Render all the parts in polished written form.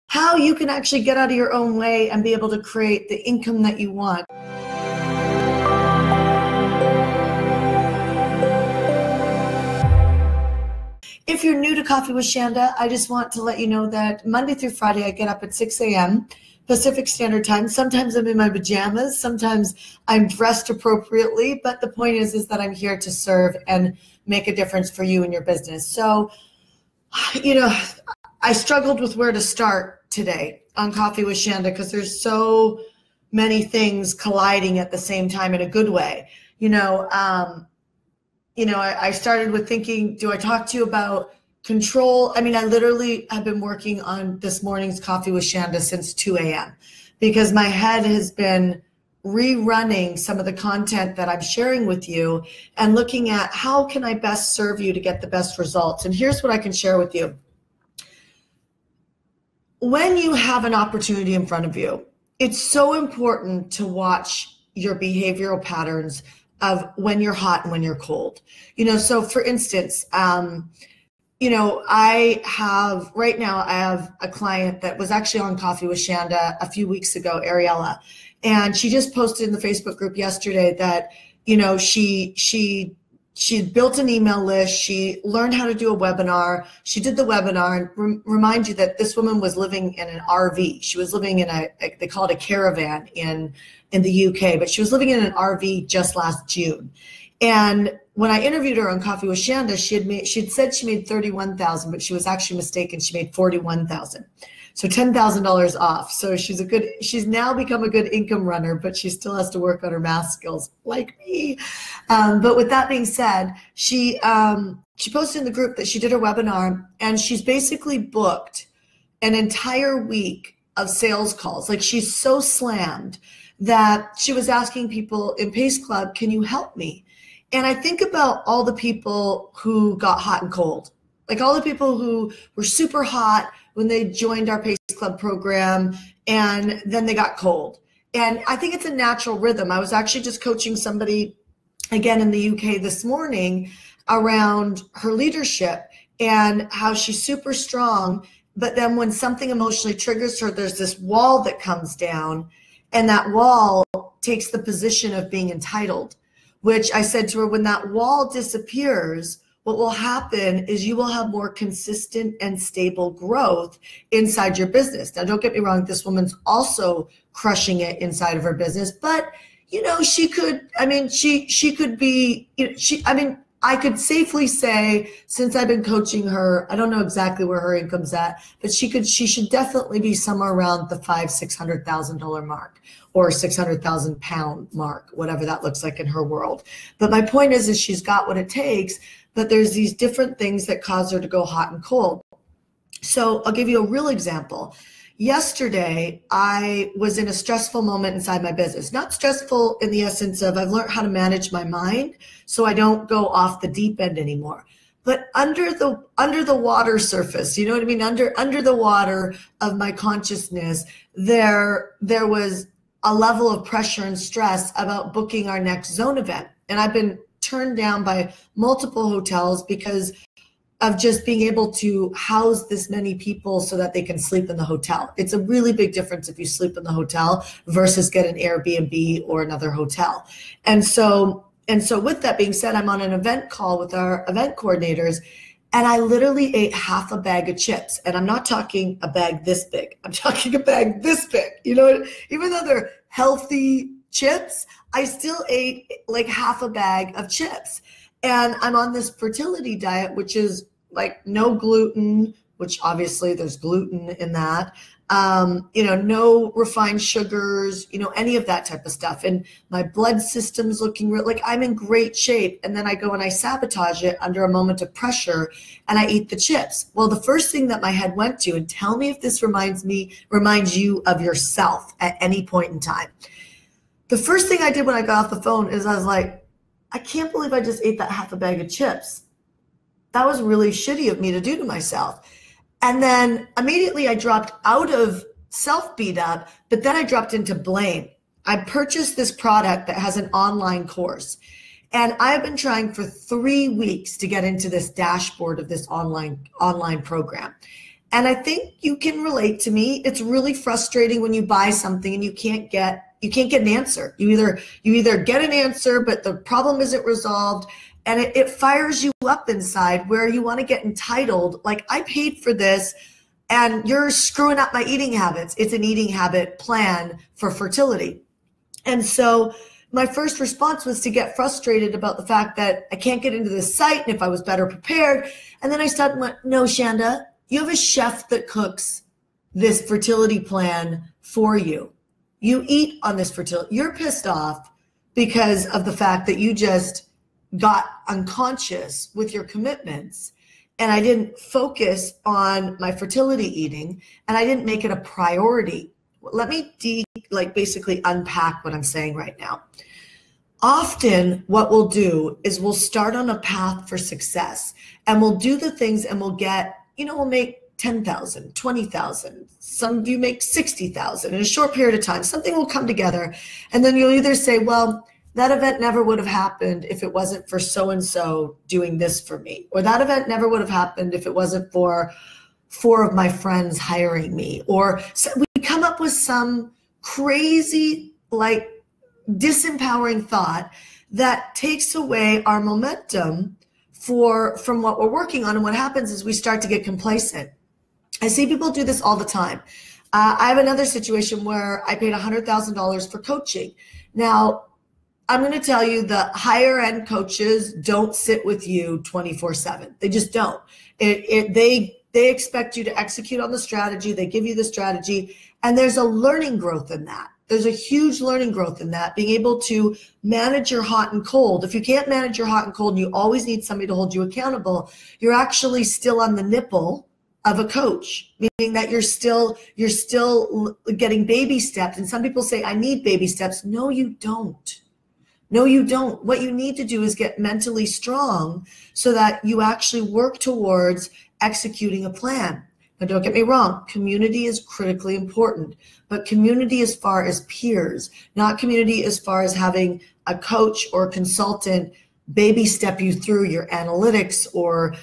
how you can actually get out of your own way and be able to create the income that you want. If you're new to Coffee with Shanda, I just want to let you know that Monday through Friday, I get up at 6 a.m. Pacific Standard Time. Sometimes I'm in my pajamas, sometimes I'm dressed appropriately, but the point is that I'm here to serve and make a difference for you and your business. So, I struggled with where to start today on Coffee with Shanda because there's so many things colliding at the same time in a good way. I started with thinking, do I talk to you about control? I literally have been working on this morning's Coffee with Shanda since 2 a.m. because my head has been rerunning some of the content that I'm sharing with you and looking at how can I best serve you to get the best results. And here's what I can share with you. When you have an opportunity in front of you, it's so important to watch your behavioral patterns of when you're hot and when you're cold. So for instance, I have a client that was actually on Coffee with Shanda a few weeks ago, Ariella, and she just posted in the Facebook group yesterday that, she built an email list. She learned how to do a webinar. She did the webinar, and remind you that this woman was living in an RV. She was living in they call it a caravan in the UK, but she was living in an RV just last June. And when I interviewed her on Coffee with Shanda, she'd said she made $31,000, but she was actually mistaken. She made $41,000. So $10,000 off. So she's now become a good income runner, but she still has to work on her math skills like me. But with that being said, she posted in the group that she did her webinar and she's basically booked an entire week of sales calls. Like she's so slammed that she was asking people in Pace Club, can you help me? And I think about all the people who got hot and cold, like all the people who were super hot when they joined our Pace Club program and then they got cold. And I think it's a natural rhythm. I was actually just coaching somebody again in the UK this morning around her leadership and how she's super strong. But then when something emotionally triggers her, there's this wall that comes down and that wall takes the position of being entitled, which I said to her, when that wall disappears, what will happen is you will have more consistent and stable growth inside your business. Now, don't get me wrong, this woman's also crushing it inside of her business, but she could be, I could safely say, since I've been coaching her, I don't know exactly where her income's at, but she should definitely be somewhere around the $600,000 mark or 600,000 pound mark, whatever that looks like in her world. But my point is she's got what it takes, but there's these different things that cause her to go hot and cold. So I'll give you a real example. Yesterday, I was in a stressful moment inside my business. Not stressful in the essence of I've learned how to manage my mind so I don't go off the deep end anymore. But under the water surface, you know what I mean? Under the water of my consciousness, there was a level of pressure and stress about booking our next zone event. And I've been turned down by multiple hotels because of just being able to house this many people so that they can sleep in the hotel. It's a really big difference if you sleep in the hotel versus get an Airbnb or another hotel. And so with that being said, I'm on an event call with our event coordinators and I literally ate half a bag of chips. And I'm not talking a bag this big. I'm talking a bag this big. Even though they're healthy chips, I still ate like half a bag of chips. And I'm on this fertility diet, which is like no gluten, which obviously there's gluten in that, no refined sugars, any of that type of stuff. And my blood system's looking like I'm in great shape. And then I go and I sabotage it under a moment of pressure and I eat the chips. Well, the first thing that my head went to, and tell me if this reminds you of yourself at any point in time. The first thing I did when I got off the phone is I was like, I can't believe I just ate that half a bag of chips. That was really shitty of me to do to myself. And then immediately I dropped out of self-beat up, but then I dropped into blame. I purchased this product that has an online course. And I've been trying for 3 weeks to get into this dashboard of this online program. And I think you can relate to me. It's really frustrating when you buy something and you can't get an answer. You either get an answer, but the problem isn't resolved, and it fires you up inside where you want to get entitled. Like, I paid for this and you're screwing up my eating habits. It's an eating habit plan for fertility. And so my first response was to get frustrated about the fact that I can't get into this site, and if I was better prepared. And then I stopped and went, no, Shanda, you have a chef that cooks this fertility plan for you. You eat on this fertility. You're pissed off because of the fact that you just got unconscious with your commitments, and I didn't focus on my fertility eating, and I didn't make it a priority. Let me basically unpack what I'm saying right now. Often what we'll do is we'll start on a path for success, and we'll do the things, and we'll get, we'll make 10,000, 20,000. Some of you make 60,000 in a short period of time. Something will come together, and then you'll either say, well, that event never would have happened if it wasn't for so-and-so doing this for me, or that event never would have happened if it wasn't for 4 of my friends hiring me, or so we come up with some crazy, disempowering thought that takes away our momentum from what we're working on. And what happens is we start to get complacent. I see people do this all the time. I have another situation where I paid $100,000 for coaching. Now, I'm going to tell you, the higher end coaches don't sit with you 24/7. They just don't. They expect you to execute on the strategy. They give you the strategy, and there's a learning growth in that. There's a huge learning growth in that, being able to manage your hot and cold. If you can't manage your hot and cold and you always need somebody to hold you accountable, you're actually still on the nipple of a coach, meaning that you're still getting baby steps. And some people say, I need baby steps. No, you don't. No, you don't. What you need to do is get mentally strong so that you actually work towards executing a plan. Now, don't get me wrong, community is critically important, but community as far as peers, not community as far as having a coach or consultant baby step you through your analytics or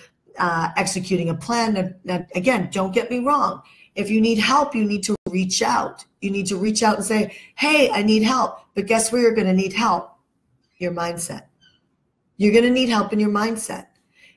executing a plan. Now, again, don't get me wrong. If you need help, you need to reach out. You need to reach out and say, hey, I need help. But guess where you're going to need help? Your mindset. You're going to need help in your mindset.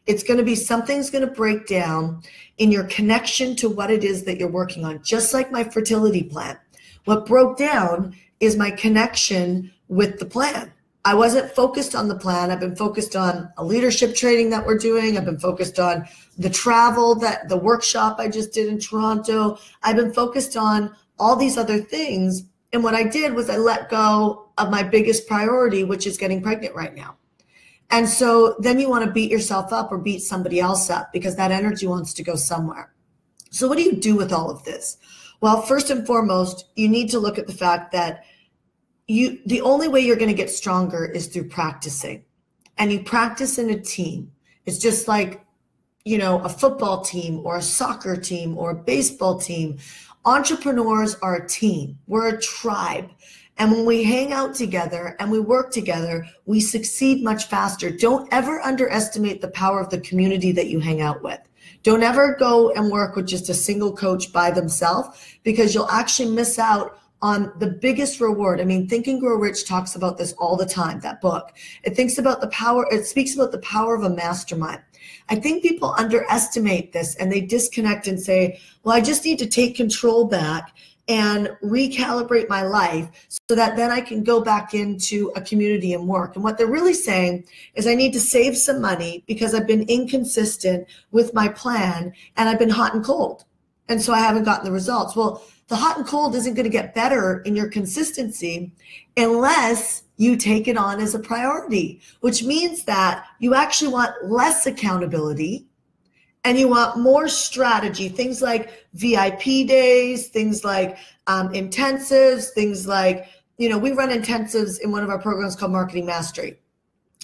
It's going to be, something's going to break down in your connection to what it is that you're working on. Just like my fertility plan. What broke down is my connection with the plan. I wasn't focused on the plan. I've been focused on a leadership training that we're doing. I've been focused on the travel, the workshop I just did in Toronto. I've been focused on all these other things. And what I did was I let go of my biggest priority, which is getting pregnant right now. And so then you want to beat yourself up or beat somebody else up because that energy wants to go somewhere. So what do you do with all of this? Well, first and foremost, you need to look at the fact that the only way you're going to get stronger is through practicing. And you practice in a team. It's just like, a football team or a soccer team or a baseball team. Entrepreneurs are a team. We're a tribe. And when we hang out together and we work together, we succeed much faster. Don't ever underestimate the power of the community that you hang out with. Don't ever go and work with just a single coach by themselves, because you'll actually miss out on the biggest reward. I mean, Think and Grow Rich talks about this all the time, that book. It speaks about the power of a mastermind. I think people underestimate this and they disconnect and say, well, I just need to take control back and recalibrate my life so that then I can go back into a community and work. And what they're really saying is I need to save some money because I've been inconsistent with my plan and I've been hot and cold. And so I haven't gotten the results. Well, the hot and cold isn't going to get better in your consistency unless you take it on as a priority, which means that you actually want less accountability and you want more strategy, things like VIP days, things like intensives, things like, we run intensives in one of our programs called Marketing Mastery.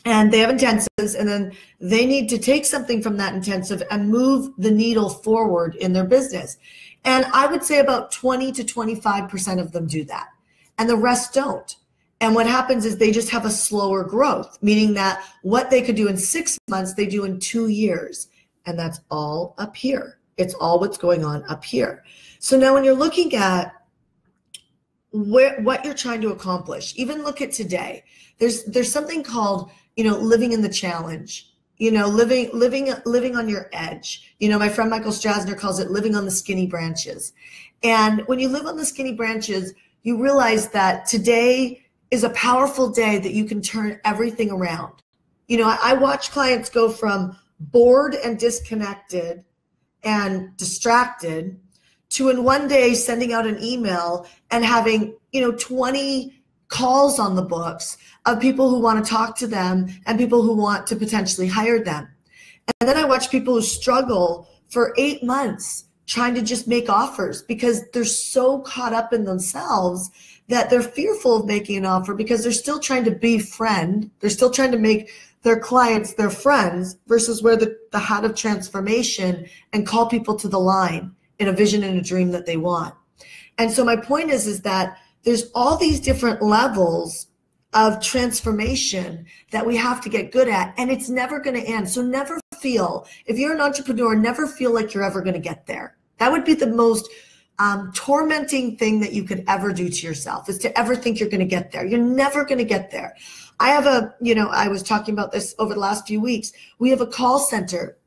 And they have intensives, and then they need to take something from that intensive and move the needle forward in their business. And I would say about 20 to 25% of them do that, and the rest don't. And what happens is they just have a slower growth, meaning that what they could do in 6 months, they do in 2 years. And that's all up here. It's all what's going on up here. So now when you're looking at what you're trying to accomplish, even look at today, there's something called, living in the challenge, living on your edge. My friend Michael Strasner calls it living on the skinny branches. And when you live on the skinny branches, you realize that today is a powerful day that you can turn everything around. I watch clients go from bored and disconnected and distracted to in one day sending out an email and having, 20 calls on the books of people who want to talk to them and people who want to potentially hire them. And then I watch people who struggle for 8 months trying to just make offers because they're so caught up in themselves that they're fearful of making an offer because they're still trying to befriend. They're still trying to make their clients their friends versus wear the hat of transformation and call people to the line in a vision and a dream that they want. And so my point is that there's all these different levels of transformation that we have to get good at, and it's never going to end. So never feel, if you're an entrepreneur, never feel like you're ever going to get there. That would be the most tormenting thing that you could ever do to yourself, is to ever think you're going to get there. You're never going to get there. I have I was talking about this over the last few weeks. We have a call center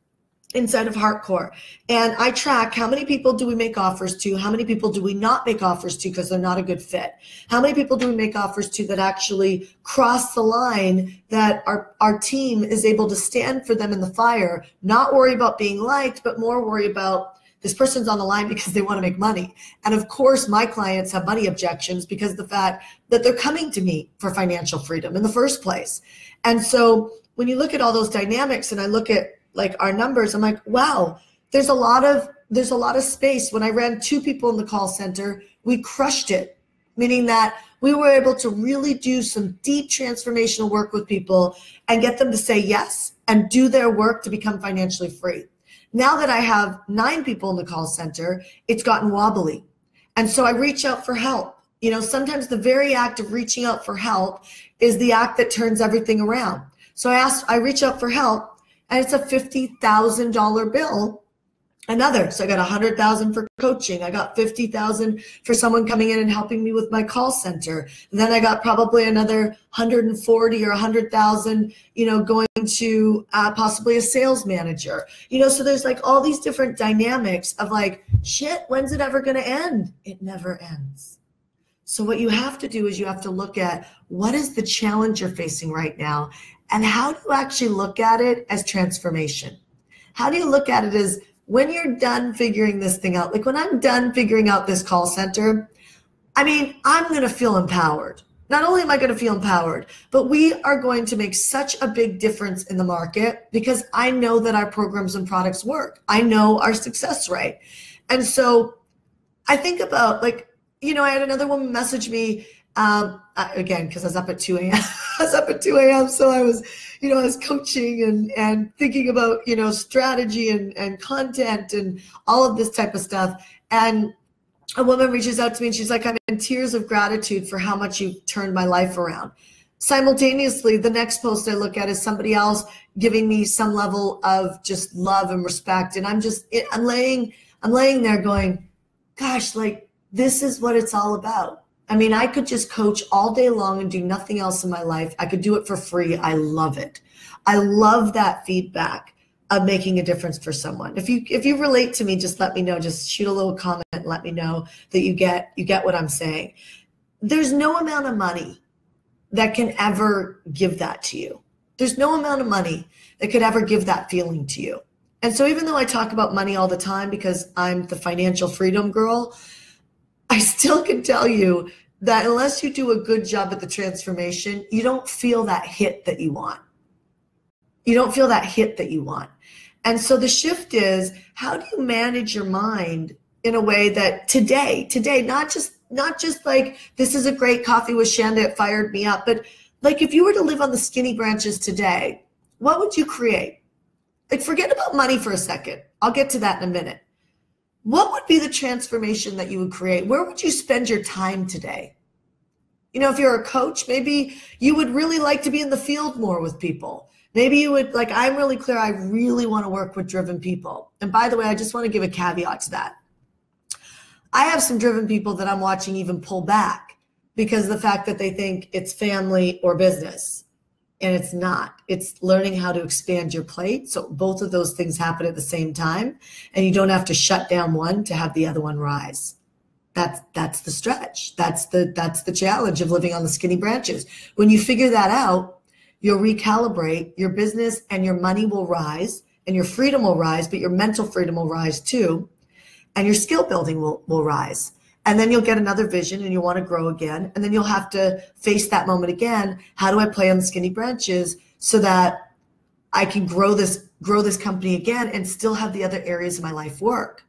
inside of HeartCore, and I track how many people do we make offers to, how many people do we not make offers to because they're not a good fit, how many people do we make offers to that actually cross the line, that our team is able to stand for them in the fire, not worry about being liked, but more worry about this person's on the line because they want to make money. And of course, my clients have money objections because of the fact that they're coming to me for financial freedom in the first place. And so when you look at all those dynamics and I look at like our numbers, I'm like, wow, there's a lot of space. When I ran 2 people in the call center, we crushed it, meaning that we were able to really do some deep transformational work with people and get them to say yes and do their work to become financially free. Now that I have 9 people in the call center, it's gotten wobbly. And so I reach out for help. Sometimes the very act of reaching out for help is the act that turns everything around. So I reach out for help, and it's a $50,000 bill. So I got $100,000 for coaching. I got $50,000 for someone coming in and helping me with my call center. And then I got probably another $140,000 or $100,000, going to possibly a sales manager. So there's like all these different dynamics of like, shit, when's it ever going to end? It never ends. So what you have to do is you have to look at what is the challenge you're facing right now, and how do you actually look at it as transformation? How do you look at it as when you're done figuring this thing out? Like when I'm done figuring out this call center, I'm going to feel empowered. Not only am I going to feel empowered, but we are going to make such a big difference in the market because I know that our programs and products work. I know our success rate. And so I think about I had another woman message me again, because I was up at 2 a.m. So I was coaching and thinking about, strategy and content and all of this type of stuff. And a woman reaches out to me and she's like, I'm in tears of gratitude for how much you've turned my life around. Simultaneously, the next post I look at is somebody else giving me some level of just love and respect. And I'm laying there going, gosh, this is what it's all about. I could just coach all day long and do nothing else in my life. I could do it for free. I love it. I love that feedback of making a difference for someone. If you relate to me, just let me know. Just shoot a little comment and let me know that you get what I'm saying. There's no amount of money that can ever give that to you. There's no amount of money that could ever give that feeling to you. And so even though I talk about money all the time because I'm the financial freedom girl, I still can tell you that unless you do a good job at the transformation, you don't feel that hit that you want. You don't feel that hit that you want. And so the shift is, how do you manage your mind in a way that today, not just like, this is a great coffee with Shanda, it fired me up, but like if you were to live on the skinny branches today, what would you create? Forget about money for a second. I'll get to that in a minute. What would be the transformation that you would create? Where would you spend your time today? If you're a coach, maybe you would really like to be in the field more with people. Maybe you would, like, I'm really clear, I really want to work with driven people. And by the way, I just want to give a caveat to that. I have some driven people that I'm watching even pull back because of the fact that they think it's family or business. And it's not. It's learning how to expand your plate. So both of those things happen at the same time. And you don't have to shut down one to have the other one rise. That's the stretch. That's the challenge of living on the skinny branches. When you figure that out, you'll recalibrate, your business and your money will rise and your freedom will rise, but your mental freedom will rise too. And your skill building will rise. And then you'll get another vision and you'll want to grow again. And then you'll have to face that moment again. How do I play on the skinny branches so that I can grow this company again and still have the other areas of my life work?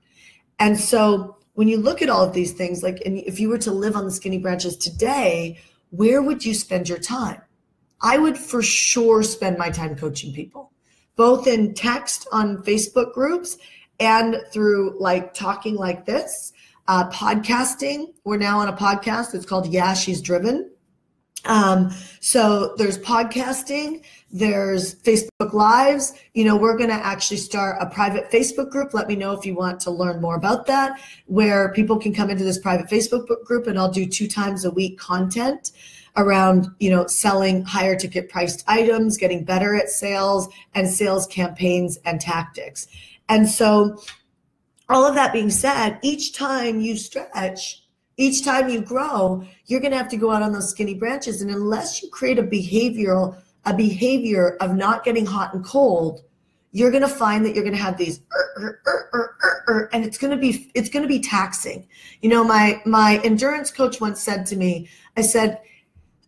And so when you look at all of these things, like, and if you were to live on the skinny branches today, where would you spend your time? I would for sure spend my time coaching people, both in text on Facebook groups and through like talking like this, podcasting. We're now on a podcast. It's called Yeah, She's Driven. So there's podcasting, there's Facebook Lives. You know, we're going to actually start a private Facebook group. Let me know if you want to learn more about that, where people can come into this private Facebook group and I'll do 2 times a week content around, you know, selling higher ticket priced items, getting better at sales and sales campaigns and tactics. And so all of that being said, each time you stretch, each time you grow, you're going to have to go out on those skinny branches. And unless you create a behavior of not getting hot and cold, you're going to find that you're going to have these and it's going to be taxing. You know, my endurance coach once said to me, I said,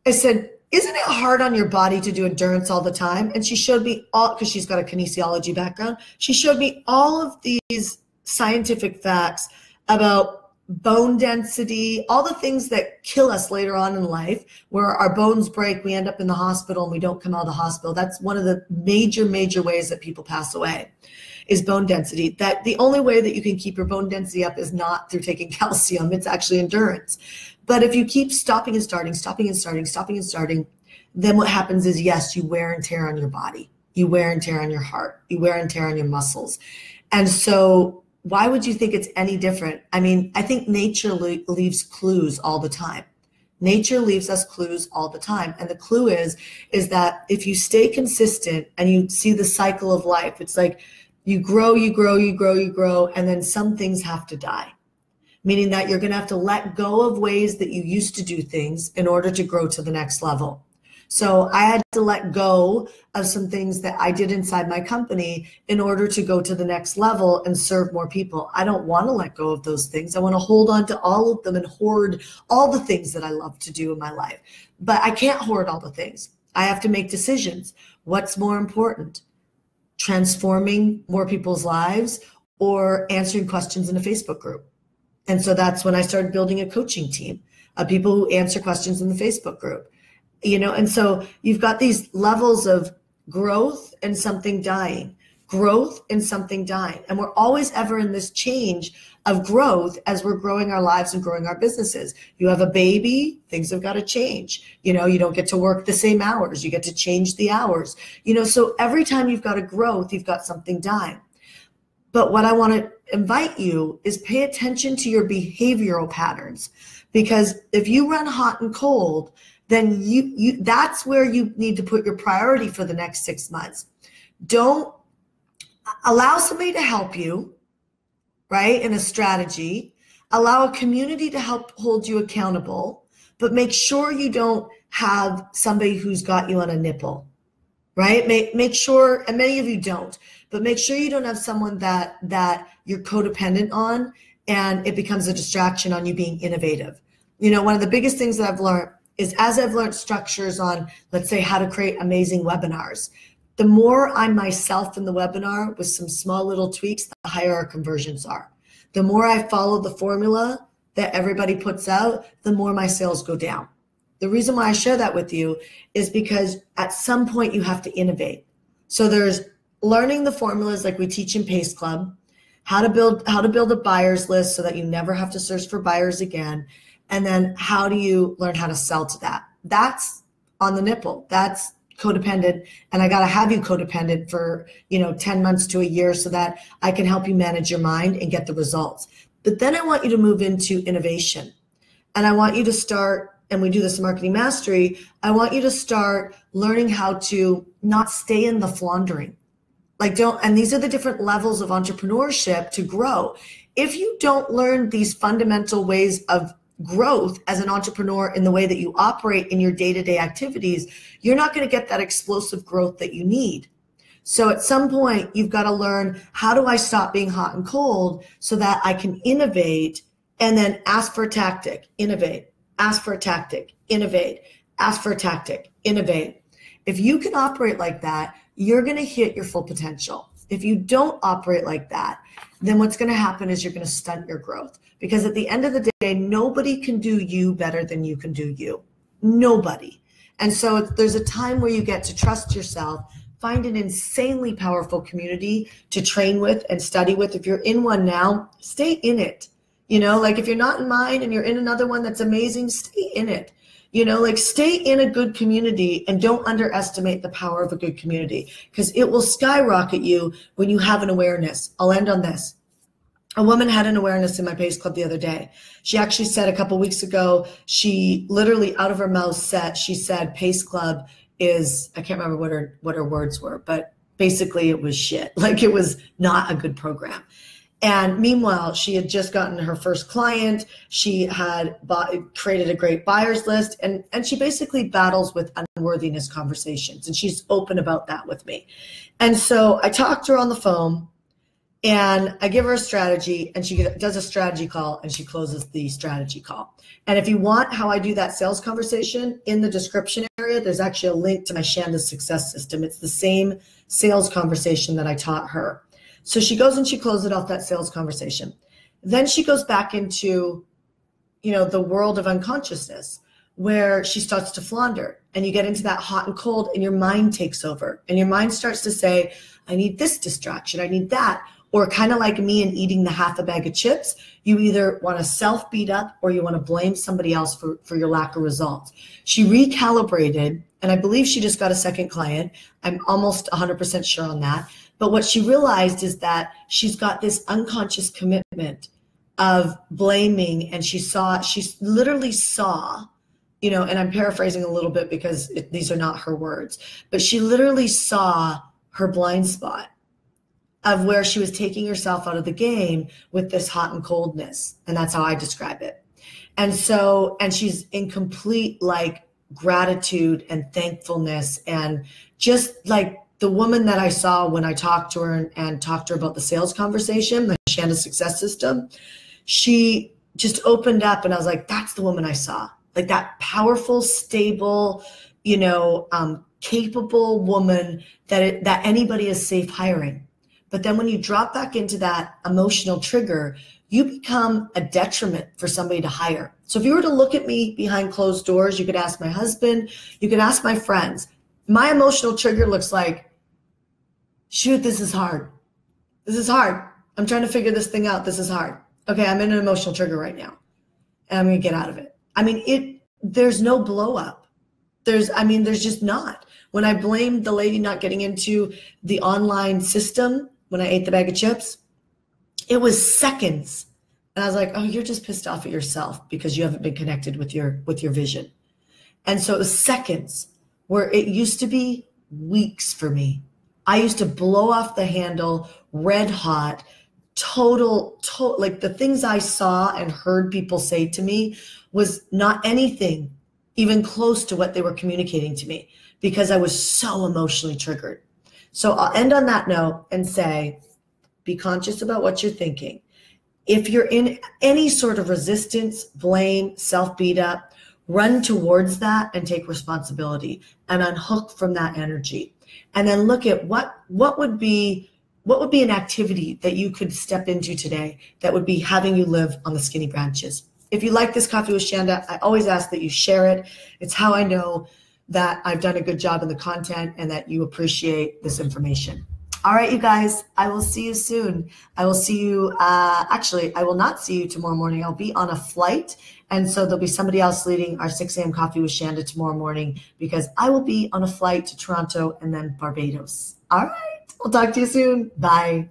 isn't it hard on your body to do endurance all the time? And she showed me all, because she's got a kinesiology background. She showed me all of these scientific facts about bone density, all the things that kill us later on in life, where our bones break, we end up in the hospital and we don't come out of the hospital. That's one of the major ways that people pass away, is bone density. That the only way that you can keep your bone density up is not through taking calcium. It's actually endurance. But if you keep stopping and starting, then what happens is, yes, you wear and tear on your body. You wear and tear on your heart. You wear and tear on your muscles. And so why would you think it's any different? I mean, I think nature leaves clues all the time. Nature leaves us clues all the time. And the clue is that if you stay consistent and you see the cycle of life, it's like you grow, and then some things have to die. Meaning that you're going to have to let go of ways that you used to do things in order to grow to the next level. So I had to let go of some things that I did inside my company in order to go to the next level and serve more people. I don't want to let go of those things. I want to hold on to all of them and hoard all the things that I love to do in my life. But I can't hoard all the things. I have to make decisions. What's more important? Transforming more people's lives or answering questions in a Facebook group? And so that's when I started building a coaching team of people who answer questions in the Facebook group. You know, and so you've got these levels of growth and something dying, growth and something dying. And we're always ever in this change of growth as we're growing our lives and growing our businesses. You have a baby, things have got to change. You know, you don't get to work the same hours. You get to change the hours. You know, so every time you've got a growth, you've got something dying. But what I want to invite you is pay attention to your behavioral patterns, because if you run hot and cold, then that's where you need to put your priority for the next 6 months. Don't allow somebody to help you, right, in a strategy. Allow a community to help hold you accountable, but make sure you don't have somebody who's got you on a nipple, right? Make sure, and many of you don't, but make sure you don't have someone that you're codependent on and it becomes a distraction on you being innovative. You know, one of the biggest things that I've learned is, as I've learned structures on, let's say, how to create amazing webinars, the more I'm myself in the webinar with some small little tweaks, the higher our conversions are. The more I follow the formula that everybody puts out, the more my sales go down. The reason why I share that with you is because at some point you have to innovate. So there's learning the formulas like we teach in Pace Club, how to build a buyer's list so that you never have to search for buyers again. And then how do you learn how to sell to that? That's on the nipple. That's codependent, and I got to have you codependent for, 10 months to a year so that I can help you manage your mind and get the results. But then I want you to move into innovation. And I want you to start, and we do this in Marketing Mastery, I want you to start learning how to not stay in the floundering. And these are the different levels of entrepreneurship to grow. If you don't learn these fundamental ways of growth as an entrepreneur in the way that you operate in your day-to-day activities, you're not going to get that explosive growth that you need. So at some point, you've got to learn, how do I stop being hot and cold so that I can innovate and then ask for a tactic, innovate, ask for a tactic, innovate, ask for a tactic, innovate. If you can operate like that, you're going to hit your full potential. If you don't operate like that, then what's going to happen is you're going to stunt your growth. Because at the end of the day, nobody can do you better than you can do you. Nobody. And so there's a time where you get to trust yourself, find an insanely powerful community to train with and study with. If you're in one now, stay in it. If you're not in mine and you're in another one that's amazing, stay in it. Stay in a good community and don't underestimate the power of a good community, because it will skyrocket you when you have an awareness. I'll end on this. A woman had an awareness in my PACE Club the other day. She actually said a couple weeks ago, she literally out of her mouth she said PACE Club is, I can't remember what her words were, but basically it was shit. It was not a good program. And meanwhile, she had just gotten her first client. She had created a great buyers list, and she basically battles with unworthiness conversations. And she's open about that with me. And so I talked to her on the phone, and I give her a strategy, and she does a strategy call, and she closes the strategy call. And if you want how I do that sales conversation, in the description area, there's actually a link to my Shanda Success System. It's the same sales conversation that I taught her. So she goes and she closes off that sales conversation. Then she goes back into, the world of unconsciousness, where she starts to flounder, and you get into that hot and cold, and your mind takes over, and your mind starts to say, I need this distraction, I need that. Or kind of like me and eating the half a bag of chips, you either want to self-beat up or you want to blame somebody else for your lack of results. She recalibrated, and I believe she just got a second client. I'm almost 100% sure on that. But what she realized is that she's got this unconscious commitment of blaming, and she literally saw, and I'm paraphrasing a little bit because these are not her words, but she literally saw her blind spot of where she was taking herself out of the game with this hot and coldness. And that's how I describe it. And she's in complete gratitude and thankfulness, and just the woman that I saw when I talked to her and talked to her about the sales conversation, the Shanda Success System, she just opened up, and I was like, that's the woman I saw. That powerful, stable, capable woman that anybody is safe hiring. But then when you drop back into that emotional trigger, you become a detriment for somebody to hire. So if you were to look at me behind closed doors, you could ask my husband, you could ask my friends. My emotional trigger looks like, shoot, this is hard. This is hard. I'm trying to figure this thing out. This is hard. Okay, I'm in an emotional trigger right now, and I'm going to get out of it. There's no blow up. There's just not. When I blamed the lady not getting into the online system when I ate the bag of chips, it was seconds. And I was like, oh, you're just pissed off at yourself because you haven't been connected with your vision. And so it was seconds, where it used to be weeks for me. I used to blow off the handle, red hot, total, the things I saw and heard people say to me was not anything even close to what they were communicating to me, because I was so emotionally triggered. So I'll end on that note and say, be conscious about what you're thinking. If you're in any sort of resistance, blame, self-beat up, run towards that and take responsibility and unhook from that energy. And then look at what would be an activity that you could step into today that would be having you live on the skinny branches. If you like this Coffee with Shanda, I always ask that you share it. It's how I know that I've done a good job in the content and that you appreciate this information. All right, you guys, I will see you soon. I will see you, actually, I will not see you tomorrow morning. I'll be on a flight. And so there'll be somebody else leading our 6 a.m. Coffee with Shanda tomorrow morning because I will be on a flight to Toronto and then Barbados. All right, we'll talk to you soon. Bye.